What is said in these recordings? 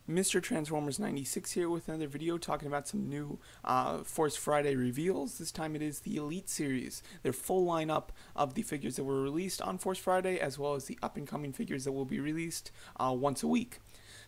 Mr. Transformers 96 here with another video talking about some new Force Friday reveals. This time it is the Elite series, their full lineup of the figures that were released on Force Friday, as well as the up-and-coming figures that will be released once a week.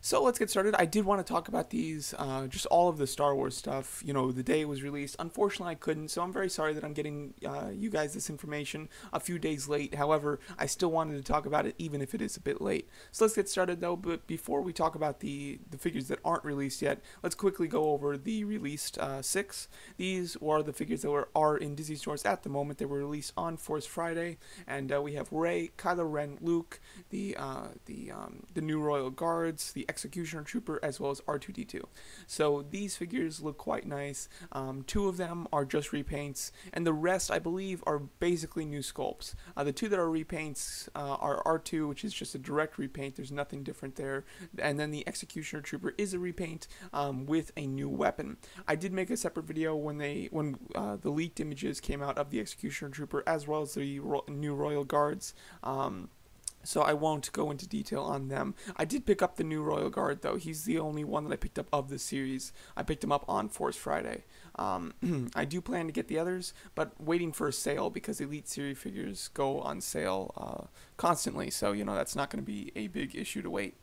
So let's get started. I did want to talk about these, just all of the Star Wars stuff, you know, the day it was released. Unfortunately, I couldn't, so I'm very sorry that I'm getting you guys this information a few days late. However, I still wanted to talk about it, even if it is a bit late. So let's get started, though, but before we talk about the figures that aren't released yet, let's quickly go over the released 6. These are the figures that are in Disney stores at the moment. They were released on Force Friday, and we have Rey, Kylo Ren, Luke, the new Royal Guards, the Executioner Trooper, as well as R2-D2. So these figures look quite nice. 2 of them are just repaints, and the rest, I believe, are basically new sculpts. The 2 that are repaints are R2, which is just a direct repaint. There's nothing different there. And then the Executioner Trooper is a repaint with a new weapon. I did make a separate video when the leaked images came out of the Executioner Trooper, as well as the new Royal Guards. So I won't go into detail on them. I did pick up the new Royal Guard, though. He's the only one that I picked up of the series. I picked him up on Force Friday. I do plan to get the others, but waiting for a sale, because Elite Series figures go on sale constantly. So, you know, that's not going to be a big issue to wait.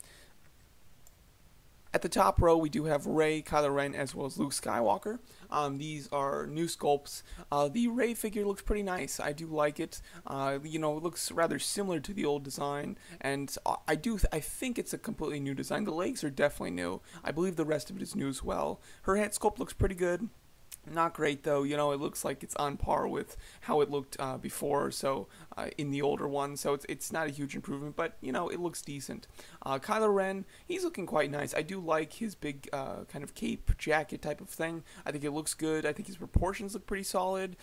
At the top row, we do have Rey, Kylo Ren, as well as Luke Skywalker. These are new sculpts. The Rey figure looks pretty nice. I do like it. You know, it looks rather similar to the old design, and I think it's a completely new design. The legs are definitely new. I believe the rest of it is new as well. Her head sculpt looks pretty good. Not great, though. You know, it looks like it's on par with how it looked before, so in the older one, so it's not a huge improvement, but, you know, it looks decent. Kylo Ren, he's looking quite nice. I do like his big kind of cape jacket type of thing. I think it looks good. I think his proportions look pretty solid.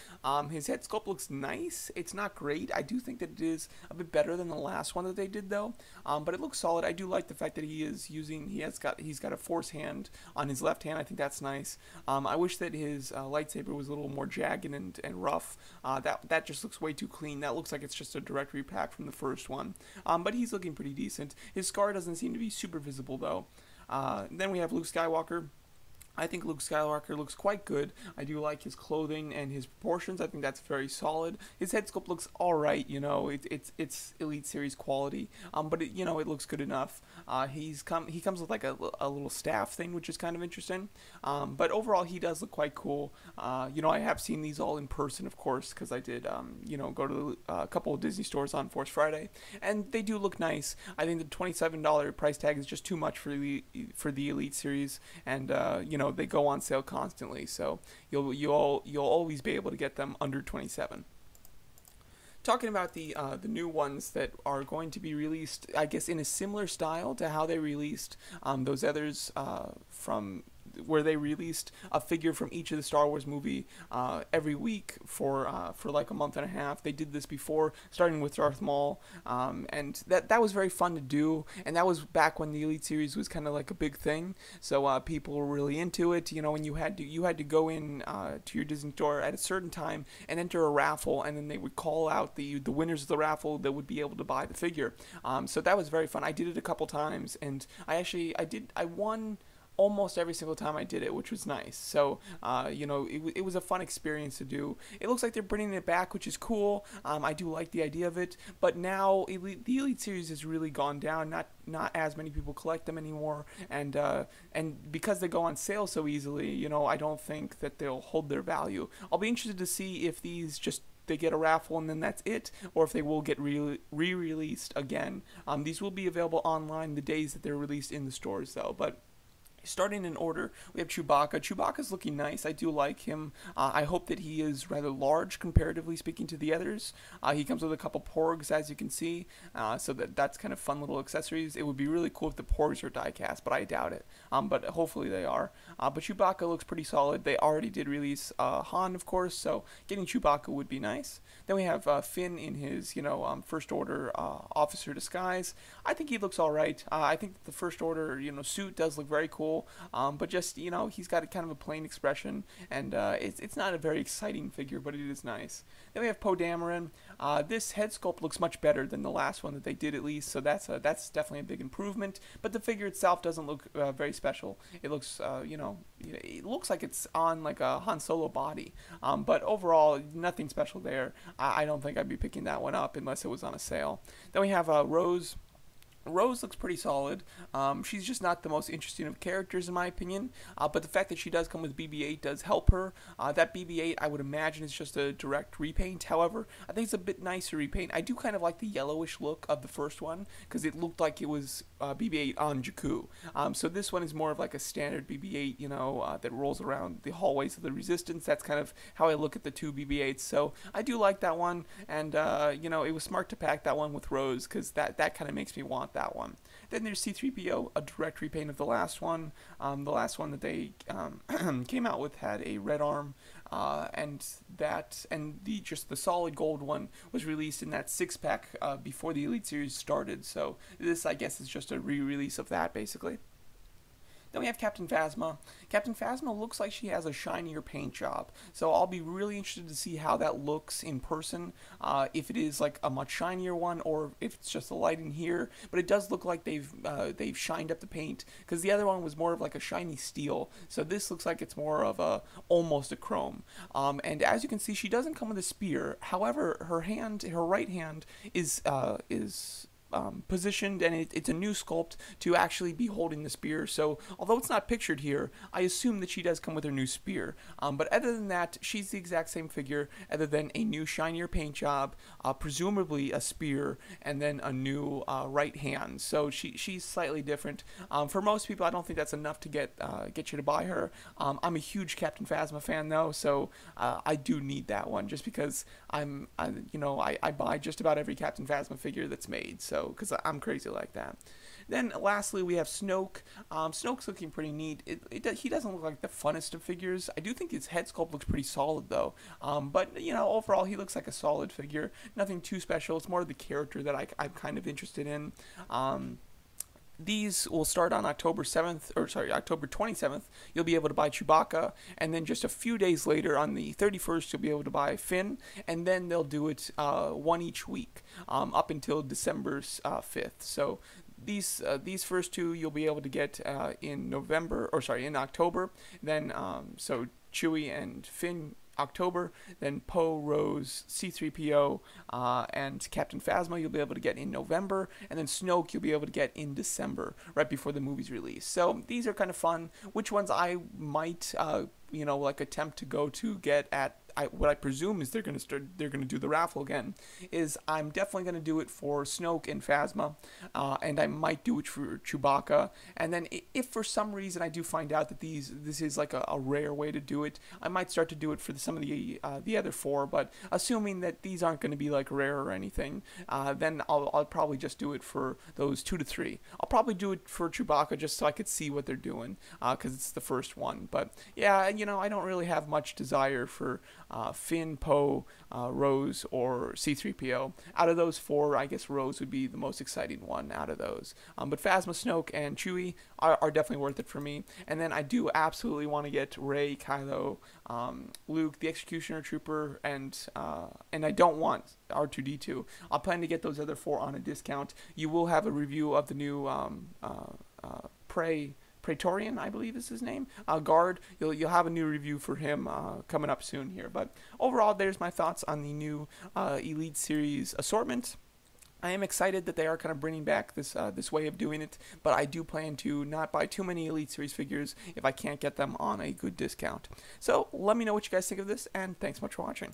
His head sculpt looks nice. It's not great. I do think that it is a bit better than the last one that they did, though, but it looks solid. I do like the fact that he's got a force hand on his left hand. I think that's nice. I wish that his lightsaber was a little more jagged and rough. That just looks way too clean. That looks like it's just a direct repack from the first one. But he's looking pretty decent. His scar doesn't seem to be super visible, though. Then we have Luke Skywalker. I think Luke Skywalker looks quite good. I do like his clothing and his proportions. I think that's very solid. His head sculpt looks alright, you know, it's Elite Series quality, but you know, it looks good enough. He comes with like a little staff thing, which is kind of interesting, but overall he does look quite cool. You know, I have seen these all in person, of course, because I did, you know, go to a couple of Disney stores on Force Friday, and they do look nice. I think the $27 price tag is just too much for the Elite Series, and you know, they go on sale constantly, so you'll always be able to get them under $27. Talking about the new ones that are going to be released, I guess in a similar style to how they released those others from where they released a figure from each of the Star Wars movie every week for like a month and a half. They did this before, starting with Darth Maul, and that was very fun to do, and that was back when the Elite Series was kind of like a big thing, so people were really into it, you know, and you had to go in to your Disney store at a certain time and enter a raffle, and then they would call out the winners of the raffle that would be able to buy the figure. So that was very fun. I did it a couple times, and I won almost every single time I did it, which was nice. So, you know, it was a fun experience to do. It looks like they're bringing it back, which is cool. I do like the idea of it, but now the Elite Series has really gone down. Not as many people collect them anymore, and because they go on sale so easily, you know, I don't think that they'll hold their value. I'll be interested to see if these they get a raffle and then that's it, or if they will get re-released again. These will be available online the days that they're released in the stores, though, but starting in order, we have Chewbacca. Chewbacca's looking nice. I do like him. I hope that he is rather large, comparatively speaking to the others. He comes with a couple porgs, as you can see, so that's kind of fun little accessories. It would be really cool if the porgs are die-cast, but I doubt it. But hopefully they are. But Chewbacca looks pretty solid. They already did release Han, of course, so getting Chewbacca would be nice. Then we have Finn in his, you know, First Order officer disguise. I think he looks all right. I think the First Order, you know, suit does look very cool. special, but just, you know, he's got a kind of a plain expression, and it's not a very exciting figure, but it is nice. Then we have Poe Dameron. This head sculpt looks much better than the last one that they did, at least, so that's definitely a big improvement. But the figure itself doesn't look very special. It looks, you know, it looks like it's on like a Han Solo body, but overall, nothing special there. I don't think I'd be picking that one up unless it was on a sale. Then we have Rose. Rose looks pretty solid. She's just not the most interesting of characters in my opinion, but the fact that she does come with BB-8 does help her. That BB-8 I would imagine is just a direct repaint. However, I think it's a bit nicer repaint. I do kind of like the yellowish look of the first one because it looked like it was BB-8 on Jakku. So this one is more of like a standard BB-8, you know, that rolls around the hallways of the Resistance. That's kind of how I look at the two BB-8s. So I do like that one, and you know, it was smart to pack that one with Rose because that kind of makes me want that one. Then there's C-3PO, a direct repaint of the last one. The last one that they came out with had a red arm, and just the solid gold one was released in that 6-pack before the Elite Series started. So this, I guess, is just a re-release of that, basically. Then we have Captain Phasma. Captain Phasma looks like she has a shinier paint job, so I'll be really interested to see how that looks in person, if it is like a much shinier one or if it's just the lighting here. But it does look like they've shined up the paint, because the other one was more of like a shiny steel, so this looks like it's more of almost a chrome. And as you can see, she doesn't come with a spear. However, her right hand is positioned, and it's a new sculpt to actually be holding the spear. So although it's not pictured here, I assume that she does come with her new spear. But other than that, she's the exact same figure, other than a new shinier paint job, presumably a spear, and then a new right hand. So she's slightly different. For most people, I don't think that's enough to get you to buy her. I'm a huge Captain Phasma fan though, so I do need that one just because I buy just about every Captain Phasma figure that's made. So because I'm crazy like that. Then lastly, we have Snoke. Snoke's looking pretty neat. He doesn't look like the funnest of figures. I do think his head sculpt looks pretty solid though. But you know, overall he looks like a solid figure. Nothing too special. It's more the character that I'm kind of interested in. These will start on October 27th. You'll be able to buy Chewbacca, and then just a few days later, on the 31st, you'll be able to buy Finn, and then they'll do it one each week up until December 5th. So these first two you'll be able to get in October. Then so Chewie and Finn October, then Poe, Rose, C-3PO, and Captain Phasma you'll be able to get in November, and then Snoke you'll be able to get in December, right before the movie's release. So these are kind of fun. Which ones I might, attempt to go to get at what I presume is they're going to do the raffle again, is I'm definitely going to do it for Snoke and Phasma, and I might do it for Chewbacca. And then if for some reason I do find out that this is like a rare way to do it, I might start to do it for some of the other four. But assuming that these aren't going to be like rare or anything, then I'll probably just do it for those 2 to 3. I'll probably do it for Chewbacca just so I could see what they're doing, because it's the first one. But yeah, I don't really have much desire for Finn, Poe, Rose, or C-3PO. Out of those 4, I guess Rose would be the most exciting one out of those. But Phasma, Snoke, and Chewie are definitely worth it for me. And then I do absolutely want to get Rey, Kylo, Luke, the Executioner Trooper, and I don't want R2-D2. I'll plan to get those other 4 on a discount. You will have a review of the new Praetorian, I believe is his name, guard. You'll have a new review for him coming up soon here. But overall, there's my thoughts on the new Elite Series assortment. I am excited that they are kind of bringing back this way of doing it, but I do plan to not buy too many Elite Series figures if I can't get them on a good discount. So let me know what you guys think of this, and thanks so much for watching.